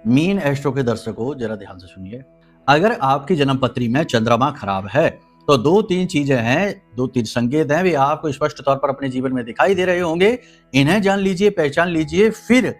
Mean astro के दर्शकों जरा ध्यान से सुनिए। अगर आपकी जन्म पत्री में चंद्रमा खराब है तो दो तीन चीजें हैं, दो तीन संकेत हैं, वे आपको स्पष्ट तौर पर अपने जीवन में दिखाई दे रहे होंगे। इन्हें जान लीजिए, पहचान लीजिए, फिर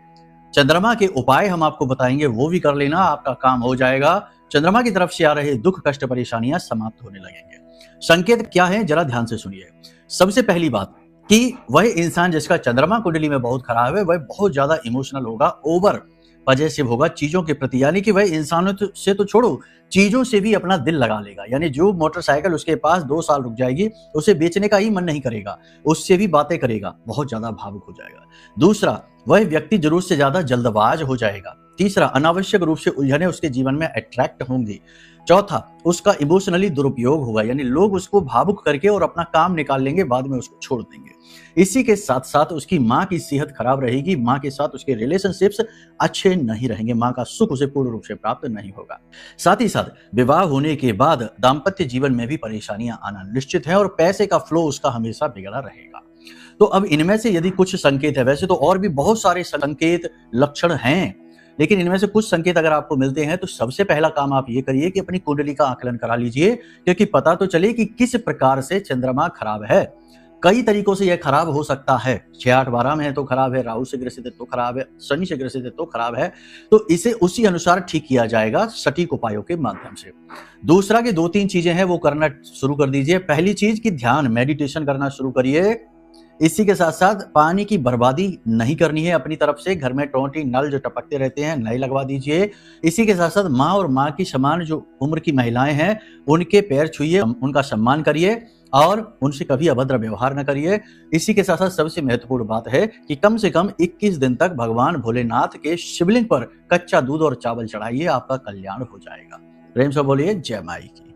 चंद्रमा के उपाय हम आपको बताएंगे, वो भी कर लेना, आपका काम हो जाएगा। चंद्रमा की तरफ से आ रहे दुख कष्ट परेशानियां समाप्त होने लगेंगे। संकेत क्या है, जरा ध्यान से सुनिए। सबसे पहली बात कि वह इंसान जिसका चंद्रमा कुंडली में बहुत खराब है, वह बहुत ज्यादा इमोशनल होगा, ओवर पॉजिटिव होगा चीजों के प्रति, यानी कि वह इंसानों से तो छोड़ो, चीजों से भी अपना दिल लगा लेगा। यानी जो मोटरसाइकिल उसके पास 2 साल रुक जाएगी, उसे बेचने का ही मन नहीं करेगा, उससे भी बातें करेगा, बहुत ज्यादा भावुक हो जाएगा। दूसरा, वह व्यक्ति जरूरत से ज्यादा जल्दबाज हो जाएगा। तीसरा, अनावश्यक रूप से उलझने उसके जीवन में अट्रैक्ट होंगी। चौथा, उसका इमोशनली दुरुपयोग होगा, यानी लोग उसको भावुक करके और अपना काम निकाल लेंगे, बाद में उसको छोड़ देंगे। इसी के साथ साथ उसकी माँ की सेहत खराब रहेगी, माँ के साथ उसके रिलेशनशिप्स अच्छे नहीं रहेंगे, माँ का सुख उसे पूर्ण रूप से प्राप्त नहीं होगा। साथ ही साथ विवाह होने के बाद दाम्पत्य जीवन में भी परेशानियां आना निश्चित है और पैसे का फ्लो उसका हमेशा बिगड़ा रहेगा। तो अब इनमें से यदि कुछ संकेत है, वैसे तो और भी बहुत सारे संकेत लक्षण हैं, लेकिन इनमें से कुछ संकेत अगर आपको मिलते हैं तो सबसे पहला काम आप ये करिए कि अपनी कुंडली का आकलन करा लीजिए, क्योंकि पता तो चले कि किस प्रकार से चंद्रमा खराब है। कई तरीकों से यह खराब हो सकता है, 6-8-12 में है तो खराब है, राहु से ग्रसित है तो खराब है, शनि से ग्रसित है तो खराब है, तो इसे उसी अनुसार ठीक किया जाएगा सटीक उपायों के माध्यम से। दूसरा कि 2-3 चीजें हैं वो करना शुरू कर दीजिए। पहली चीज कि ध्यान मेडिटेशन करना शुरू करिए। इसी के साथ साथ पानी की बर्बादी नहीं करनी है अपनी तरफ से, घर में टोंटी नल जो टपकते रहते हैं नए लगवा दीजिए। इसी के साथ साथ माँ और माँ की समान जो उम्र की महिलाएं हैं उनके पैर छुइए, उनका सम्मान करिए और उनसे कभी अभद्र व्यवहार न करिए। इसी के साथ साथ सबसे महत्वपूर्ण बात है कि कम से कम 21 दिन तक भगवान भोलेनाथ के शिवलिंग पर कच्चा दूध और चावल चढ़ाइए, आपका कल्याण हो जाएगा। प्रेम से बोलिए जय माई की।